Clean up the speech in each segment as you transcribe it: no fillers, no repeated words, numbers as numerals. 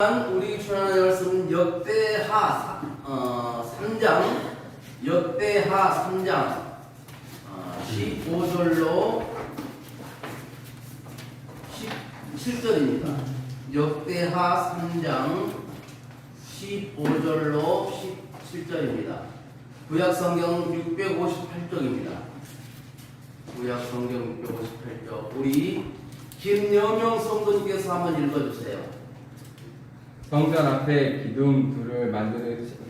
우리 출연하는 말씀은 역대하 3장 15절로 17절입니다. 역대하 3장 15절로 17절입니다. 구약성경 658쪽입니다. 구약성경 658쪽 우리 김여명 성도님께서 한번 읽어주세요. 성전 앞에 기둥 둘을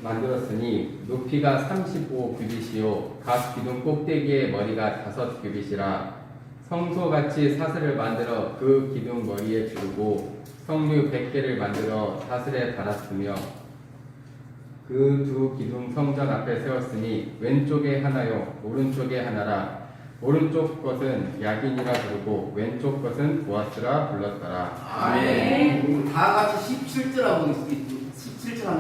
만들었으니 높이가 35규빗이요 각 기둥 꼭대기의 머리가 5규빗이라 성소같이 사슬을 만들어 그 기둥 머리에 두르고 성류 100개를 만들어 사슬에 달았으며 그 두 기둥 성전 앞에 세웠으니 왼쪽에 하나요 오른쪽에 하나라. 오른쪽 것은 야긴이라 부르고 왼쪽 것은 보아스라 불렀더라. 아멘. 다 같이 17절 한번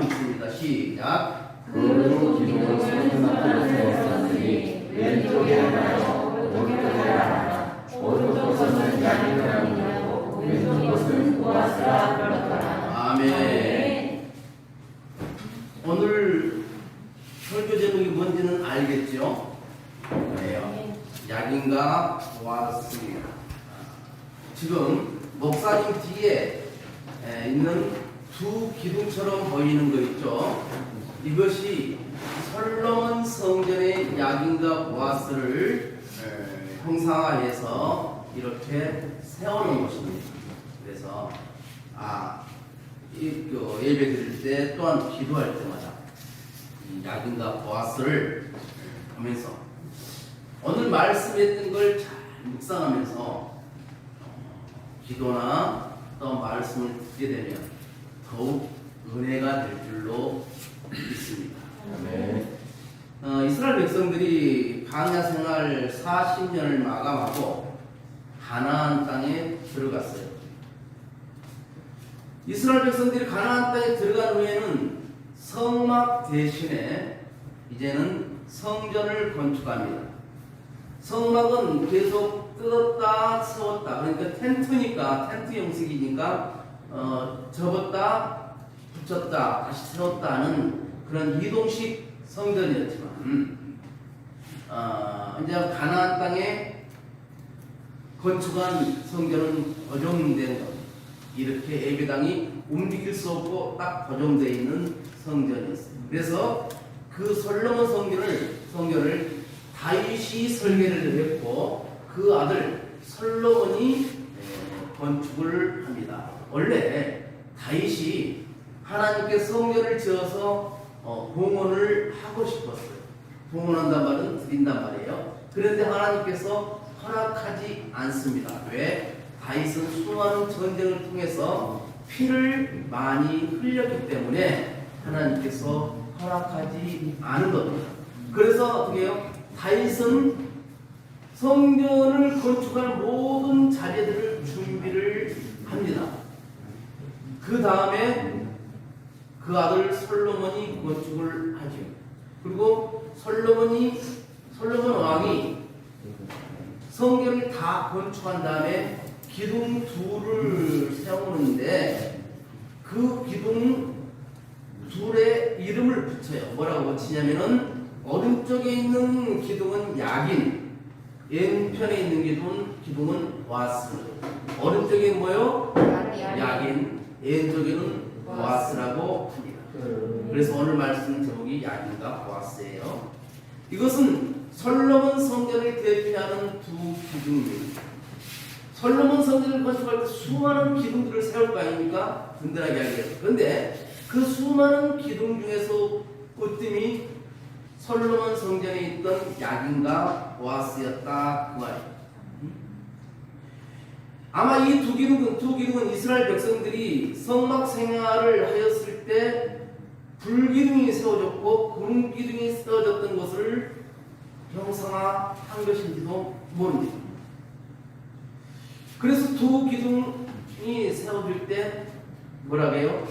있습니다. 시작. 그 두 기둥은 성전 앞에 세웠으니 왼쪽에 하나요 오른쪽에 하나라. 오른쪽 것은 야긴이라 부르고 왼쪽 것은 보아스라 불렀더라. 아멘. 오늘 설교 제목이 뭔지는 알겠죠? 네. 야긴과 보아스입니다. 지금 목사님 뒤에 있는 두 기둥처럼 보이는 거 있죠? 이것이 솔로몬 성전의 야긴과 보아스를 형상화해서 이렇게 세워놓은 것입니다. 그래서 예배 드릴 때 또한 기도할 때마다 이 야긴과 보아스를 하면서 오늘 말씀했던 걸 잘 묵상하면서 기도나 또 말씀을 듣게 되면 더욱 은혜가 될 줄로 믿습니다. 이스라엘 백성들이 광야 생활 40년을 마감하고 가나안 땅에 들어갔어요. 이스라엘 백성들이 가나안 땅에 들어간 후에는 성막 대신에 이제는 성전을 건축합니다. 성막은 계속 뜯었다 세웠다, 그러니까 텐트 형식이니까 접었다 붙였다 다시 세웠다 하는 그런 이동식 성전이었지만 이제 가나안 땅에 건축한 성전은 고정된 것, 이렇게 예배당이 움직일 수 없고 딱 고정되어 있는 성전이었어요. 그래서 그 솔로몬 성전을 다윗이 설계를 했고 그 아들 솔로몬이 건축을 합니다. 원래 다윗이 하나님께 성전을 지어서 봉헌을 하고 싶었어요. 봉헌한단 말은 드린단 말이에요. 그런데 하나님께서 허락하지 않습니다. 왜? 다윗은 수많은 전쟁을 통해서 피를 많이 흘렸기 때문에 하나님께서 허락하지 않은 겁니다. 그래서 어떻게 해요? 다윗은 성전을 건축할 모든 자재들을 준비를 합니다. 그 다음에 그 아들 솔로몬이 건축을 하죠. 그리고 솔로몬 왕이 성전을 다 건축한 다음에 기둥 둘을 세우는데 그 기둥 둘에 이름을 붙여요. 뭐라고 붙이냐면은 오른쪽에 있는 기둥은 야긴, 왼편에 있는 기둥은 보아스. 오른쪽에 뭐요? 야긴, 왼쪽에는 보아스라고 합니다. 그래서 오늘 말씀 제목이 야긴과 보아스예요. 이것은 솔로몬 성전을 대표하는 두 기둥입니다. 솔로몬 성전을 건축할 때 수많은 기둥들을 세울 거 아닙니까? 든든하게 하기 위해서. 그런데 그 수많은 기둥 중에서 으뜸이 솔로몬 성전에 있던 야긴과 보아스였다 그 말이에요. 아마 이 두 기둥은 이스라엘 백성들이 성막 생활을 하였을 때 불기둥이 세워졌고 금기둥이 세워졌던 것을 형상화한 것인지도 모릅니다. 그래서 두 기둥이 세워질 때 뭐라고 해요?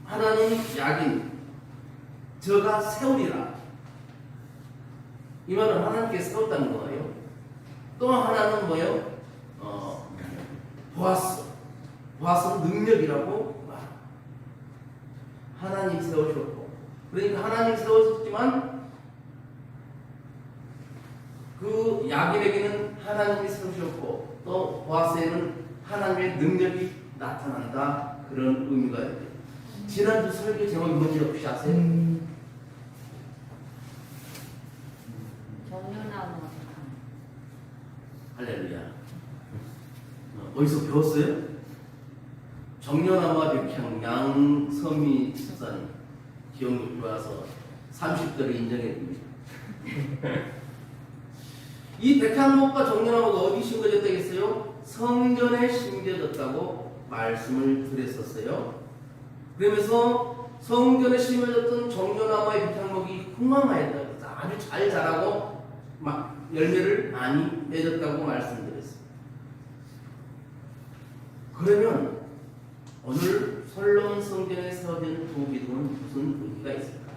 하나는 야긴, 저가 세우리라. 이 말은 하나님께 세웠다는 거예요. 또 하나는 뭐예요? 보았어. 보아서 능력이라고 말합니다. 하나님 세우셨고, 그러니까 하나님 세우셨지만 그 야긴에게는 하나님이 세우셨고 또 보아스에는 하나님의 능력이 나타난다, 그런 의미가 있어요. 지난주 설교 제목이 뭔지 혹시 아세요? 정연하고 할렐루야. 어디서 배웠어요? 정연아와 백향 양선미 집사님 기억력이 좋아서 30대를 인정해 줍니다. 이 백향목과 정연아가 어디 심겨졌다겠어요? 성전에 심겨졌다고 말씀을 드렸었어요. 그러면서 성전에 심어졌던 정연아와의 백향목이 풍성하였다고, 아주 잘 자라고 막 열매를 많이 맺었다고 말씀드렸어요. 그러면 오늘 솔로몬 성전에 세워진 두 기둥은 무슨 의미가 있을까?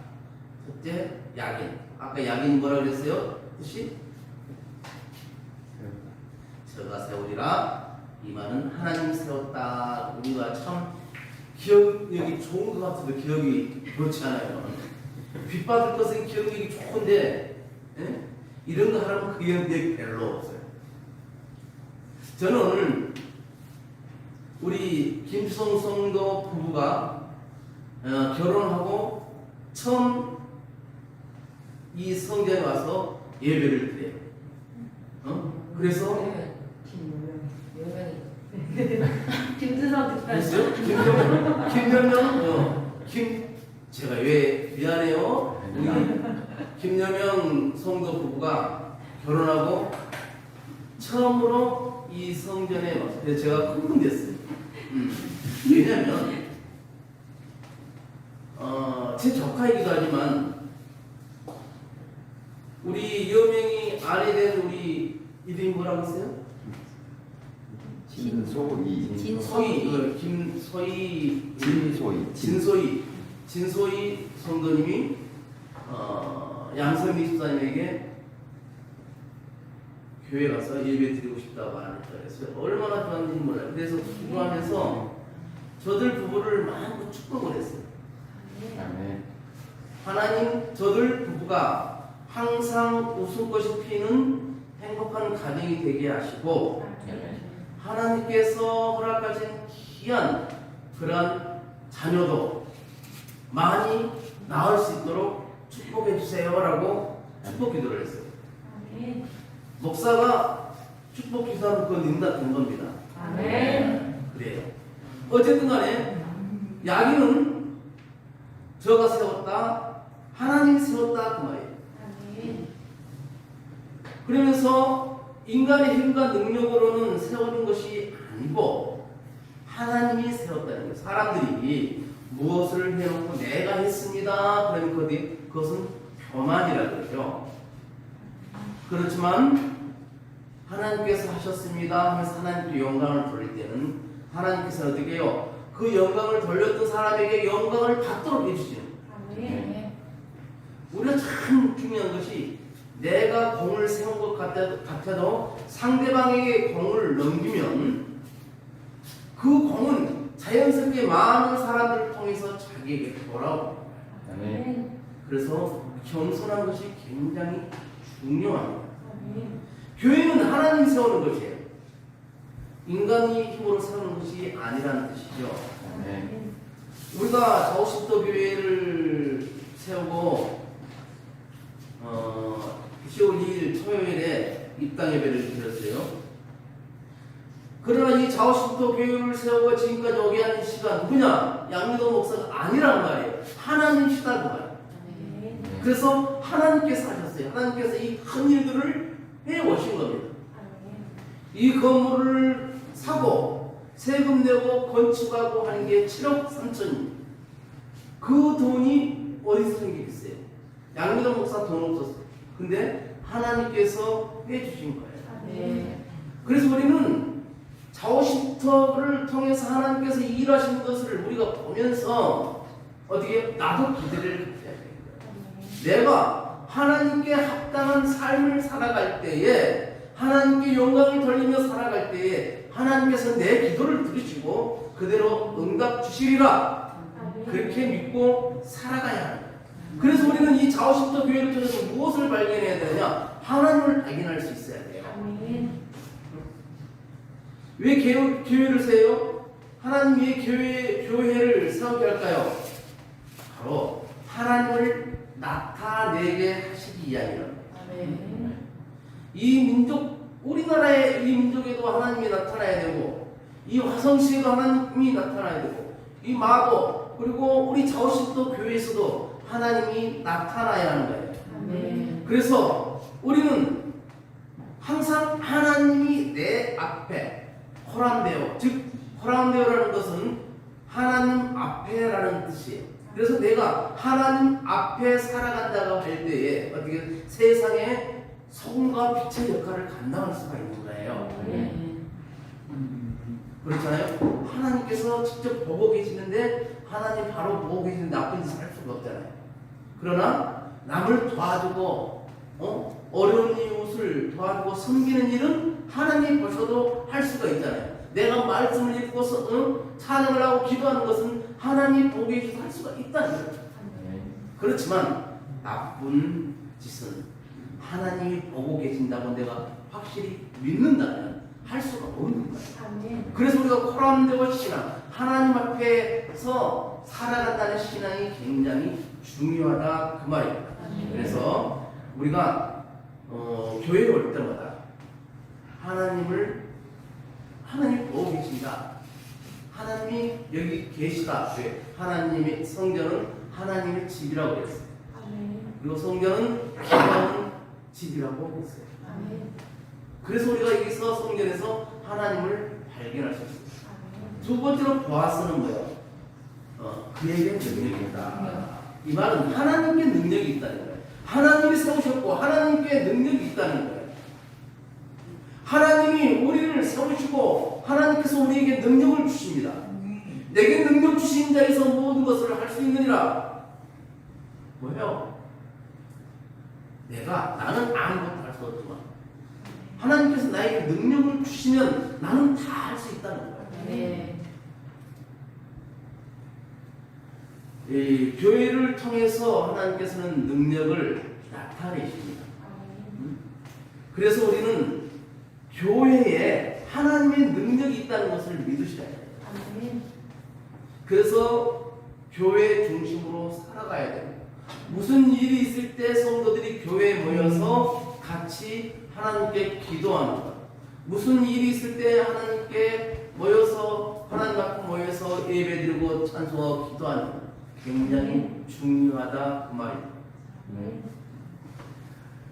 첫째, 야긴. 아까 야긴이 뭐라 그랬어요? 뜻이? 저가 세우리라. 이 말은 하나님 세웠다. 우리가 참 기억력이 좋은 것 같아도 기억이 그렇지 않아요. 빚받을 것은 기억력이 좋은데, 예? 이런 거 하라면 그 기억력이 별로 없어요. 저는 오늘 우리 김수성 성도 부부가 결혼하고 처음 이 성전에 와서 예배를 드려요. 그래서 김수성 됐어요? 김여명, 제가 왜 미안해요. 우리 김여명 성도 부부가 결혼하고 처음으로 이 성전에 와서, 그래서 제가 흥분됐어요. 왜냐면 제 조카이기도 하지만 우리 여명이 아내 된 우리 이름이 뭐라고 했어요? 진소희 진소희 성도님이 양선미 집사님에게 교회 가서 예배 드리고 싶다고 하니까 그랬어요. 얼마나 좋았는지 몰라요. 그래서 기도하면서 저들 부부를 마음껏 축복을 했어요. 하나님, 저들 부부가 항상 웃음꽃이 피는 행복한 가정이 되게 하시고 하나님께서 허락하신 귀한 그런 자녀도 많이 낳을 수 있도록 축복해 주세요라고 축복 기도를 했어요. 목사가 축복 기도하면 그건 응답된 겁니다. 그래요. 어쨌든 간에 야기는 저가 세웠다, 하나님이 세웠다 그 말이에요. 그러면서 인간의 힘과 능력으로는 세워진 것이 아니고 하나님이 세웠다는 거예요. 사람들이 무엇을 해놓고 내가 했습니다 그러면 그것은 교만이라 그러죠. 그렇지만 하나님께서 하셨습니다 하면서 하나님께 영광을 돌릴 때는 하나님께서 어떻게 해요? 그 영광을 돌렸던 사람에게 영광을 받도록 해주시는 거예요. 우리가 참 중요한 것이 내가 공을 세운 것 같아도 상대방에게 공을 넘기면 그 공은 자연스럽게 많은 사람들을 통해서 자기에게 돌아옵니다. 그래서 겸손한 것이 굉장히 중요합니다. 교회는 하나님이 세우는 것이에요. 인간이 힘으로 세우는 것이 아니라는 뜻이죠. 우리가 자오신도 교회를 세우고 10월 2일 토요일에 입당 예배를 드렸어요. 그러나 이 자오신도 교회를 세우고 지금까지 오게 한 시간 누구냐? 양미도 목사가 아니란 말이에요. 하나님이시다는 말이에요. 그래서 하나님께서 하셨어요. 하나님께서 이 큰 일들을 해오신 겁니다. 이 건물을 사고 세금 내고 건축하고 하는 게 7억 3천입니다. 그 돈이 어디서 생기겠어요? 양미도 목사 돈 없었어요. 근데 하나님께서 해주신 거예요. 그래서 우리는 자오신터를 통해서 하나님께서 일하신 것을 우리가 보면서 어떻게 나도 기대를 갖게 됩니다. 내가 하나님께 합당한 삶을 살아갈 때에, 하나님께 영광을 돌리며 살아갈 때에 하나님께서 내 기도를 들으시고 그대로 응답 주시리라. 그렇게 믿고 살아가야 합니다. 그래서 우리는 이 자오신토 교회를 통해서 무엇을 발견해야 되느냐? 하나님을 발견할 수 있어야 돼요. 왜 교회를 세요? 하나님 왜 교회를 세우게 할까요? 바로 하나님을 나타내게 하시기 위함이라. 이 민족, 우리나라의 이 민족에도 하나님이 나타나야 되고, 이 화성시에도 하나님이 나타나야 되고, 이 마도, 그리고 우리 자오신토 교회에서도 하나님이 나타나야 하는 거예요. 그래서 우리는 항상 하나님이 내 앞에 호람되어, 즉 호람되어라는 것은 하나님 앞에라는 뜻이에요. 그래서 내가 하나님 앞에 살아간다고 할 때에 어떻게 세상에 소금과 빛의 역할을 감당할 수가 있는 거예요. 그렇잖아요. 하나님께서 직접 보고 계시는데 하나님 바로 보고 계시는데 나쁜 짓을 할 수가 없잖아요. 그러나 남을 도와주고 어려운 이웃을 도와주고 섬기는 일은 하나님 보셔도 할 수가 있잖아요. 내가 말씀을 읽고서 찬양을 하고 기도하는 것은 하나님 보고 계셔서 할 수가 있다는 거예요. 그렇지만 나쁜 짓은 하나님이 보고 계신다고 내가 확실히 믿는다면 할 수가 없는 거예요. 그래서 우리가 호람되고 신앙, 하나님 앞에서 살아간다는 신앙이 굉장히 중요하다 그 말입니다. 그래서 우리가 교회에 올 때마다 하나님 보고 계신다. 하나님이 여기 계시다. 하나님의 성전은 하나님의 집이라고 했어요. 그리고 성전은 기도하는 집이라고 했어요. 그래서 우리가 여기서 성전에서 하나님을 발견할 수 있어요. 두 번째로 보아스는 뭐예요? 그에게 능력이 있다. 이 말은 하나님께 능력이 있다는 거예요. 하나님이 세우셨고 하나님께 능력이 있다는 거예요. 하나님이 우리를 세우시고 하나님께서 우리에게 능력을 주십니다. 내게 능력 주신 자에서 모든 것을 할 수 있느니라. 뭐예요? 나는 아무것도 할 수 없지만 하나님께서 나에게 능력을 주시면 나는 다 할 수 있다는 거예요. 이 교회를 통해서 하나님께서는 능력을 나타내십니다. 그래서 우리는 교회에 하나님의 능력이 있다는 것을 믿으셔야 돼요. 그래서 교회 중심으로 살아가야 돼요. 무슨 일이 있을 때 성도들이 교회에 모여서 같이 하나님께 기도하는 것, 무슨 일이 있을 때 하나님께 모여서 하나님 앞에 모여서 예배드리고 찬송하고 기도하는 것 굉장히 중요하다 그 말입니다.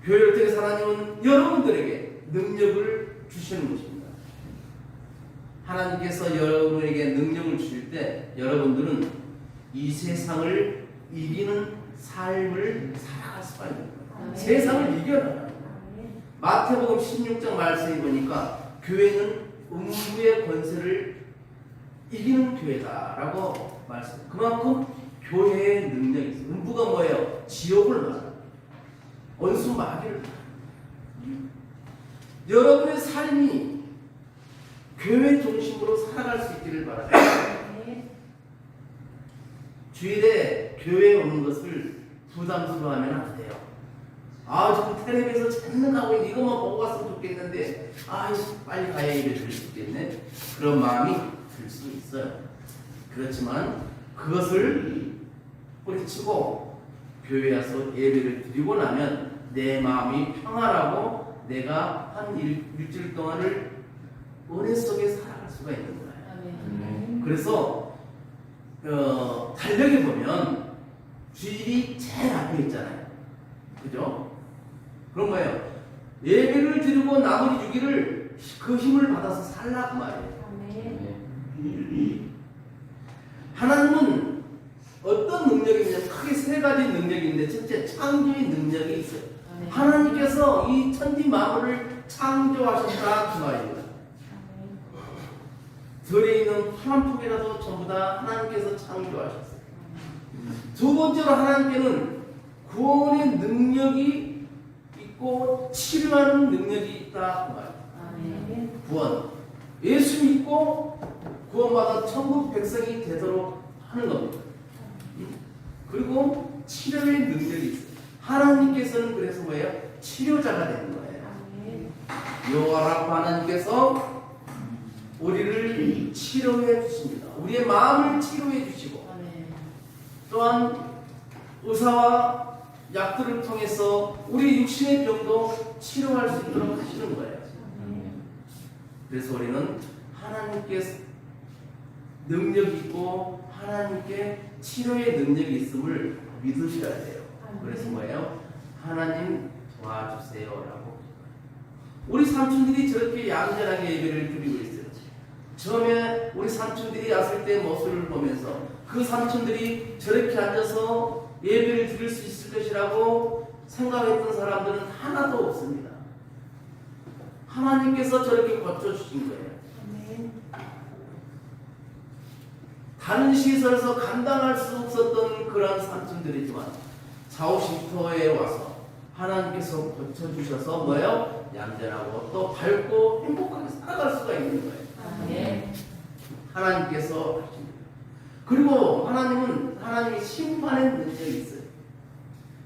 교회를 통해서 하나님은 여러분들에게 능력을 주시는 것입니다. 하나님께서 여러분에게 능력을 주실 때 여러분들은 이 세상을 이기는 삶을 살아갈 수가 있는 거예요. 세상을 이겨나가는 거예요. 마태복음 16장 말씀에 보니까 교회는 음부의 권세를 이기는 교회다라고 말씀해요. 그만큼 교회의 능력이 있어요. 음부가 뭐예요? 지옥을 말합니다. 원수 마귀를 말합니다. 여러분의 삶이 교회 중심으로 살아갈 수 있기를 바랍니다. 주일에 교회에 오는 것을 부담스러워하면 안 돼요. 지금 텔레비에서 찾는 가고 있는 이것만 보고 갔으면 좋겠는데 빨리 가야 예배 드릴 수 있겠네. 그런 마음이 들 수 있어요. 그렇지만 그것을 뿌리치고 교회에 와서 예배를 드리고 나면 내 마음이 평안하고 내가 한 일주일 동안을 은혜 속에 살아갈 수가 있는 거예요. 그래서 달력에 보면 주일이 제일 앞에 있잖아요. 그죠? 그런 거예요. 예배를 드리고 나머지 6일을 그 힘을 받아서 살라 그 말이에요. 하나님은 어떤 능력이 있냐면 크게 세 가지 능력이 있는데 첫째 창조의 능력이 있어요. 하나님께서 이 천지 만물을 창조하셨다 그 말입니다. 들에 있는 한 폭이라도 전부 다 하나님께서 창조하셨어요. 두 번째로 하나님께는 구원의 능력이 있고 치료하는 능력이 있다 그 말이에요. 구원, 예수 믿고 구원받은 천국 백성이 되도록 하는 겁니다. 그리고 치료의 능력이 있어요. 하나님께서는 그래서 뭐예요? 치료자가 되는 거예요. 여호와라고 하나님께서 우리를 치료해 주십니다. 우리의 마음을 치료해 주시고 또한 의사와 약들을 통해서 우리 육신의 병도 치료할 수 있도록 하시는 거예요. 그래서 우리는 하나님께 능력이 있고 하나님께 치료의 능력이 있음을 믿으셔야 돼요. 그래서 뭐예요? 하나님 도와주세요 라고. 우리 삼촌들이 저렇게 얌전하게 예배를 드리고 있어요. 처음에 우리 삼촌들이 왔을 때 모습을 보면서 그 삼촌들이 저렇게 앉아서 예배를 드릴 수 있을 것이라고 생각했던 사람들은 하나도 없습니다. 하나님께서 저렇게 고쳐주신 거예요. 다른 시설에서 감당할 수 없었던 그런 삼촌들이지만 좌우심터에 와서 하나님께서 고쳐주셔서 뭐예요? 얌전하고 또 밝고 행복하게 살아갈 수가 있는 거예요. 하나님께서 하십니다. 그리고 하나님이 심판의 능력이 있어요.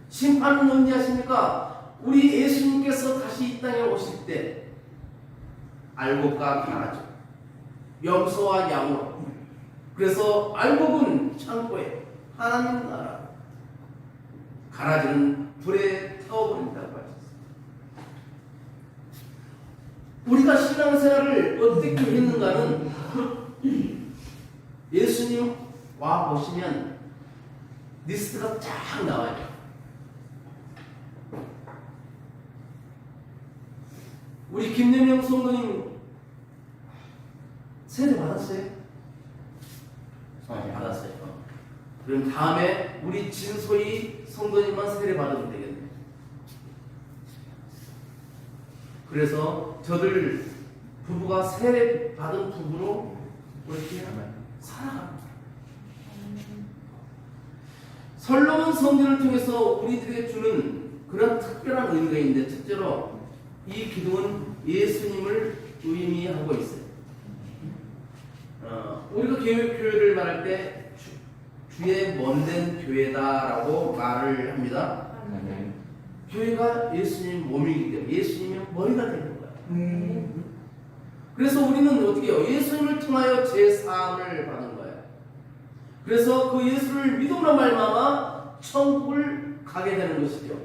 심판은 언제 하십니까? 우리 예수님께서 다시 이 땅에 오실 때 알곡과 가라죠. 염소와 양으로. 그래서 알곡은 창고에, 하나님 나라, 가라지는 불에 태워버린다고 하셨어요. 우리가 신앙생활을 어떻게 했는가는 예수님 와 보시면 리스트가 쫙 나와요. 우리 김연영 성도님 세례 받았어요? 받았어요. 그럼 다음에 우리 진소희 성도님만 세례 받으면 되겠네요. 그래서 저들 부부가 세례 받은 부부로 이렇게 살아갑니다. 솔로몬 성전을 통해서 우리들에게 주는 그런 특별한 의미가 있는데, 첫째로 이 기둥은 예수님을 의미하고 있어요. 우리가 교회를 말할 때 주의 몸된 교회다라고 말을 합니다. 교회가 예수님 몸이기 때문에 예수님의 머리가 되는 거예요. 그래서 우리는 어떻게 해요? 예수님을 통하여 제사함을 받는 거예요. 그래서 그 예수를 믿음으로 말미암아 천국을 가게 되는 것이죠.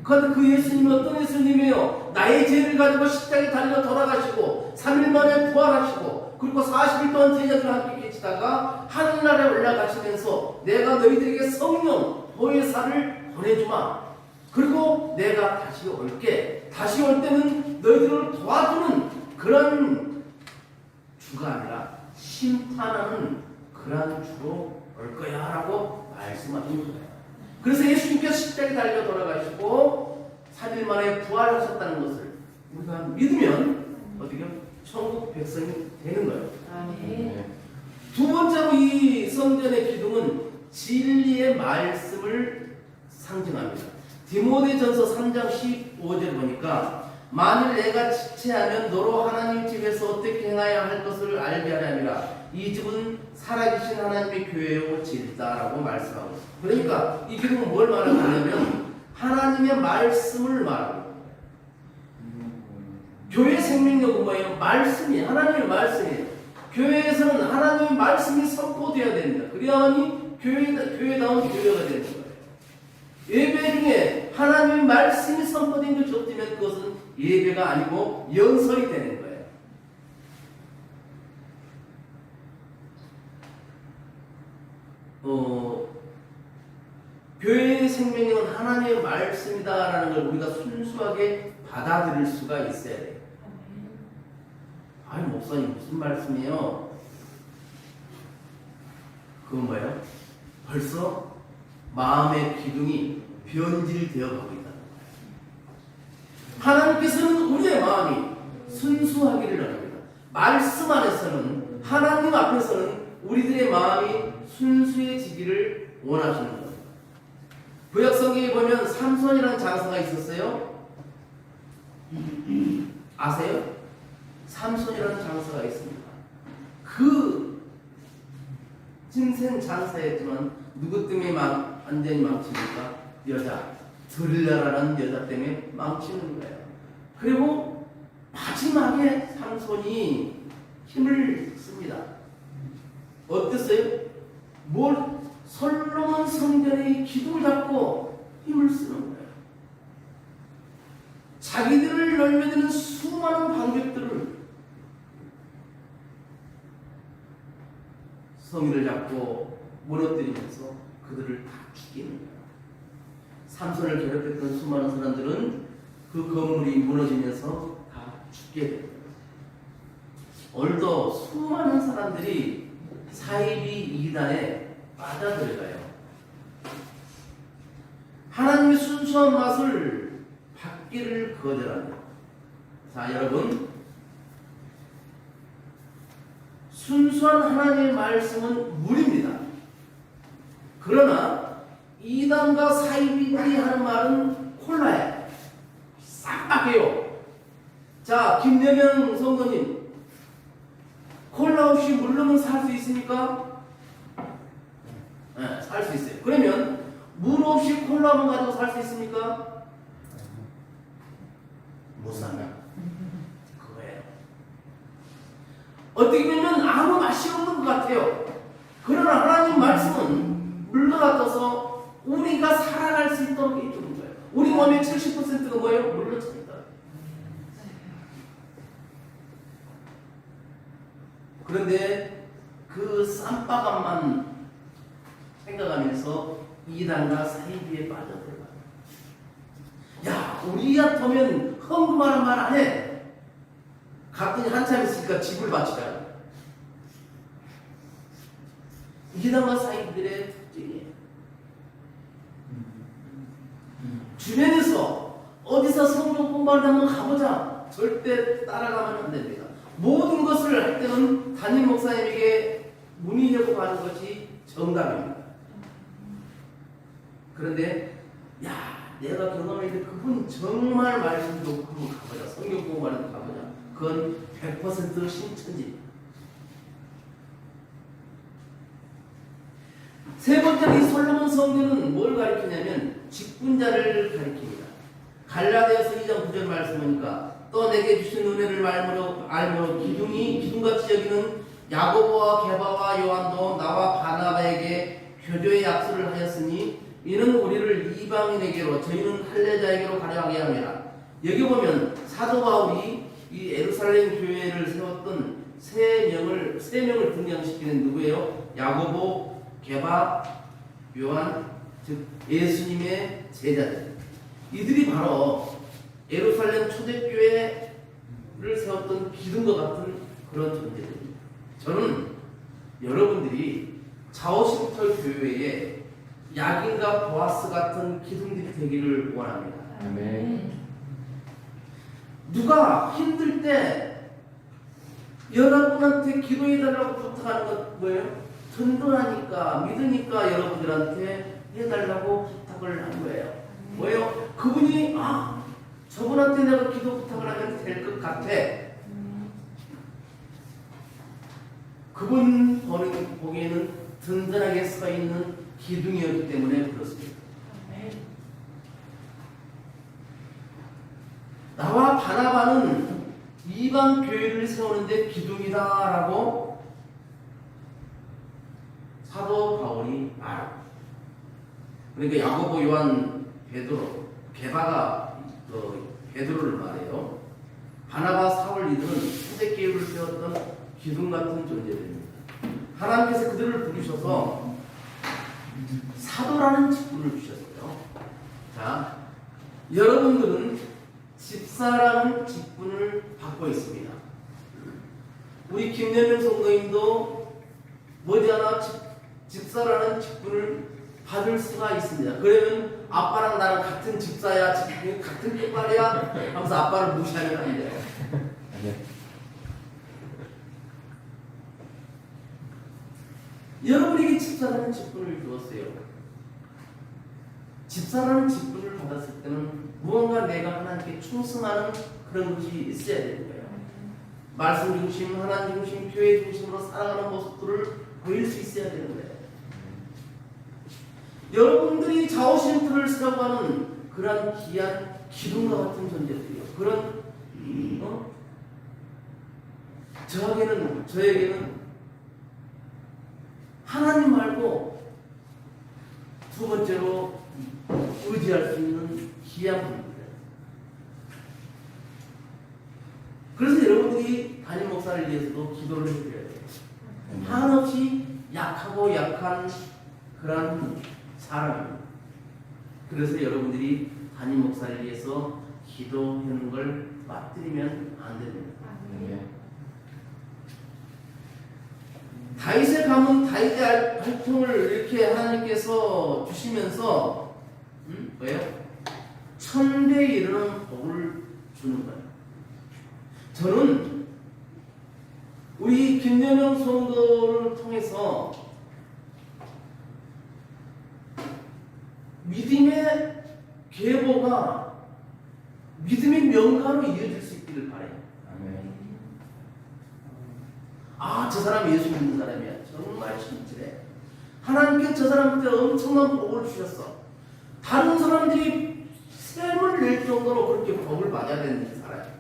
그런데 그 예수님이 어떤 예수님이에요? 나의 죄를 가지고 십자가에 달려 돌아가시고 3일 만에 부활하시고 그리고 40일 동안 제자들과 함께 계시다가 하늘나라에 올라가시면서 내가 너희들에게 성령 보혜사를 보내주마. 그리고 내가 다시 올게. 다시 올 때는 너희들을 도와주는 그런 주가 아니라 심판하는 그런 주로 올 거야 라고 말씀하신 거예요. 그래서 예수님께서 십자가에 달려 돌아가시고 3일 만에 부활하셨다는 것을 우리가 믿으면 어떻게 천국 백성이 되는 거예요. 두 번째로 이 성전의 기둥은 진리의 말씀을 상징합니다. 디모데전서 3장 15절 보니까 만일 내가 지체하면 너로 하나님 집에서 어떻게 행하여 할 것을 알게 하려니라. 이 집은 살아계신 하나님의 교회요 질다라고 말씀하고 있습니다. 그러니까 이 기둥은 뭘 말하고 있냐면 하나님의 말씀을 말하고 있는 거예요. 교회 생명력은 뭐예요? 말씀이 하나님의 말씀이에요. 교회에서는 하나님의 말씀이 선포되어야 됩니다. 그래야만이 교회다운 교회가 되는 거예요. 예배 중에 하나님의 말씀이 선포된 것이 없으면 그것은 예배가 아니고 연설이 되는 거예요. 교회의 생명력은 하나님의 말씀이다라는 걸 우리가 순수하게 받아들일 수가 있어야 돼요. 아니 목사님 무슨 말씀이에요? 그건 뭐예요? 벌써 마음의 기둥이 변질되어 가고 있다는 거예요. 하나님께서는 우리의 마음이 순수하기를 원합니다. 말씀 안에서는 하나님 앞에서는 우리들의 마음이 순수해지기를 원하시는 겁니다. 구약성경에 보면 삼손이라는 장사가 있었어요. 아세요? 삼손이라는 장사가 있습니다. 그 진생장사했지만 누구 때문에 완전히 망칩니까? 여자, 들려라는 여자 때문에 망치는 거예요. 그리고 마지막에 삼손이 힘을 씁니다. 어땠어요? 솔로몬 성전의 기둥을 잡고 힘을 쓰는 거예요. 자기들을 넓혀드는 수많은 반격들을 성의를 잡고 무너뜨리면서 그들을 다 죽이는 거예요. 삼손을 괴롭혔던 수많은 사람들은 그 건물이 무너지면서 다 죽게 됩니다. 오늘도 수많은 사람들이 사이비 이단에 빠져들어가요. 하나님의 순수한 맛을 받기를 거절합니다. 자, 여러분, 순수한 하나님의 말씀은 물입니다. 그러나 이단과 사이비들이 하는 말은 콜라예요. 싹박해요. 자, 김여명 성도님, 콜라 없이 물로는 살 수 있습니까? 네, 살 수 있어요. 그러면 물 없이 콜라만 가지고 살 수 있습니까? 못 삽니다. 그거예요. 어떻게 보면 아무 맛이 없는 것 같아요. 그러나 하나님 말씀은 물과 같아서 우리가 살아갈 수 있도록 해주는 거예요. 우리 몸의 70%가 뭐예요? 물로 차 있다. 그런데 그 쌈바감만 생각하면서 이단과 사이비에 빠져들어가요. 야, 우리 같으면 헌금하는 말 안 해. 갔더니 한참 있으니까 집을 바치라. 이단과 사이비들의 특징이에요. 주변에서 어디서 성경 공부를 한번 가보자. 절대 따라가면 안 됩니다. 모든 것을 할 때는 담임 목사님에게 문의하고 가는 것이 정답입니다. 그런데 내가 경험했는데 그분 정말 말씀 듣고 그분 가보자. 성경 공부하는 가보자. 그건 100% 신천지. 세 번째, 이 솔로몬 성전은 뭘 가리키냐면 직분자를 가리킵니다. 갈라디아서 2장 9절 말씀하니까 또 내게 주신 은혜를 알므로 기둥같이 여기는 야고보와 게바와 요한도 나와 바나바에게 교조의 약속을 하였으니 이는 우리를 이방인에게로 저희는 할례자에게로 가려하게 함이라. 여기 보면 사도 바울이 이 예루살렘 교회를 세웠던 세 명을 등장시키는 누구예요? 야고보, 게바, 요한, 즉 예수님의 제자들. 이들이 바로 예루살렘 초대교회를 세웠던 기둥과 같은 그런 존재들입니다. 저는 여러분들이 자오신터 교회에 야긴과 보아스 같은 기둥들이 되기를 원합니다. 아멘. 누가 힘들 때 여러분한테 기도해달라고 부탁하는 것 뭐예요? 든든하니까 믿으니까 여러분들한테 해달라고 부탁을 한 거예요. 뭐예요? 그분이 저분한테 내가 기도 부탁을 하면 될 것 같아. 그분 보기에는 든든하게 서 있는 기둥이었기 때문에 그렇습니다. 나와 바나바는 이방 교회를 세우는데 기둥이다라고 사도 바울이 말합니다. 그러니까 야고보, 요한, 베드로, 게바가 베드로를 말해요. 바나바, 사울 이들은 초대교회를 세웠던 기둥 같은 존재들입니다. 하나님께서 그들을 부르셔서 사도라는 직분을 주셨어요. 자, 여러분들은 집사라는 직분을 받고 있습니다. 우리 김여명 성도님도 머지않아 집사라는 직분을 받을 수가 있습니다. 그러면 아빠랑 나랑 같은 집사야, 같은 끝말이야 하면서 아빠를 무시하면 안 돼요. 여러분에게 집사라는 직분을 주었어요. 집사라는 직분을 받았을 때는 무언가 내가 하나님께 충성하는 그런 것이 있어야 되는 거예요. 말씀 중심, 하나님 중심, 교회 중심으로 살아가는 모습들을 보일 수 있어야 되는데 여러분들이 좌우신들을 쓰라고 하는 그런 귀한 기둥과 같은 존재들이요. 그런 저에게는 하나님 말고 두 번째로 의지할 수 있는 귀한 분입니다. 그래서 여러분들이 담임 목사를 위해서도 기도를 해드려야 돼요. 한없이 약하고 약한 그런 사람입니다. 그래서 여러분들이 담임 목사를 위해서 기도하는 걸 맞들이면 안 됩니다. 다윗의 가문, 다윗의 활동을 이렇게 하나님께서 주시면서 왜요? 1000배에 이르는 복을 주는 거예요. 저는 우리 김연영 성도를 통해서 믿음의 계보가 믿음의 명가로 이어질 수 있기를 바라요. 아, 저 사람 예수 믿는 사람이야. 정말 진실해. 하나님께 저 사람한테 엄청난 복을 주셨어. 다른 사람들이 셈을 낼 정도로 그렇게 복을 받아야 되는 사람이에요.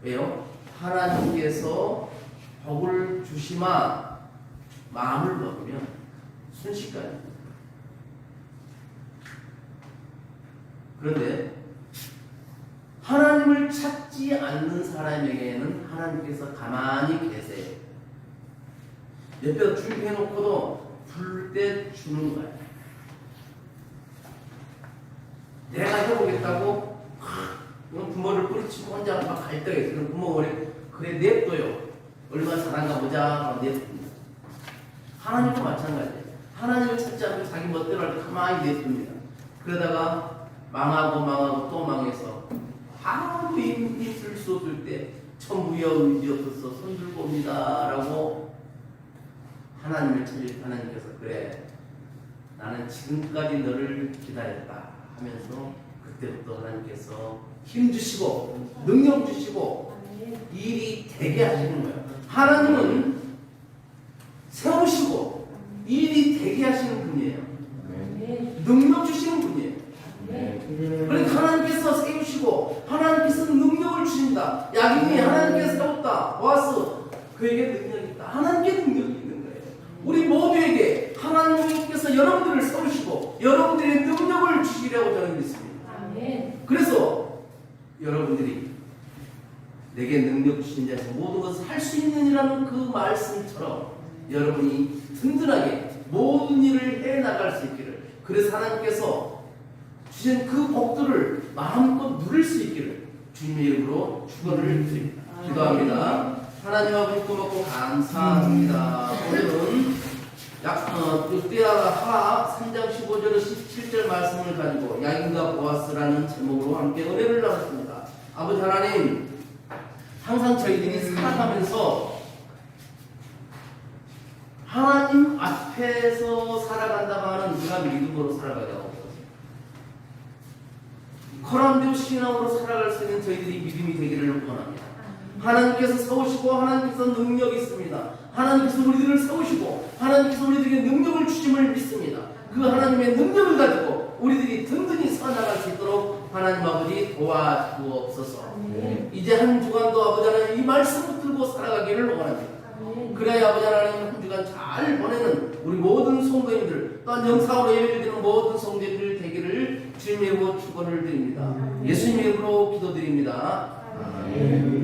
왜요? 하나님께서 복을 주시마 마음을 먹으면 순식간에. 그런데 하나님을 찾지 않는 사람에게는 하나님께서 가만히 계세요. 옆에다 준비해놓고도 부를 때 주는 거예요. 내가 해보겠다고 부모를 뿌리치고 혼자 막 갈 때가 있어요. 부모가 그래 냅둬요. 얼마나 잘한가 보자 냅둡니다. 하나님도 마찬가지예요. 하나님을 찾지 않고 자기 멋대로 할 때 가만히 냅둡니다. 그러다가 망하고 또 망해서 아무 힘쓸 수 없을 때 천부여 의지없어서 손들고 옵니다 라고 하나님을 찾을 하나님께서 그래 나는 지금까지 너를 기다렸다 하면서 그때부터 하나님께서 힘 주시고 능력 주시고 일이 되게 하시는 거예요. 하나님은 세우시고 일이 되게 하시는 분이에요. 능력 주시는 분이에요. 그러니까 하나님께서 세우시고 하나님께서 능력을 주신다. 야긴이 하나님께서 세웠다. 보아스 그에게 능력이 있다. 하나님께 능력이 있는 거예요. 우리 모두에게 하나님께서 여러분들을 세우시고 여러분들의 능력을 주시려고 저는 믿습니다. 그래서 여러분들이 내게 능력 주신 자에서 모든 것을 할 수 있느니라는 그 말씀처럼 여러분이 든든하게 모든 일을 해나갈 수 있기를, 그래서 하나님께서 주신 그 복들을 마음껏 누릴 수 있기를 주님의 이름으로 축원을 드립니다. 기도합니다. 하나님 아버지 고맙고 감사합니다. 오늘은 롯데하 3장 15절 17절 말씀을 가지고 야긴과 보아스라는 제목으로 함께 은혜를 나눴습니다. 아버지 하나님, 항상 저희들이 살아가면서 하나님 앞에서 살아간다고 하는 우리가 믿음으로 살아가게 하옵소서. 거람되고 신앙으로 살아갈 수 있는 저희들이 믿음이 되기를 원합니다. 하나님께서 세우시고 하나님께서 능력이 있습니다. 하나님께서 우리들을 세우시고 하나님께서 우리들에게 능력을 주심을 믿습니다. 그 하나님의 능력을 가지고 우리들이 든든히 살아나갈 수 있도록 하나님 아버지 도와주옵소서. 이제 한 주간도 아버지 하나님 이 말씀 붙들고 살아가기를 원합니다. 그래야 아버지 하나님 한 주간 잘 보내는 우리 모든 성도님들, 또한 영상으로 예배드리는 모든 성도님들 되기를 주님의 이름으로 축원을 드립니다. 예수님의 이름으로 기도드립니다. 아멘.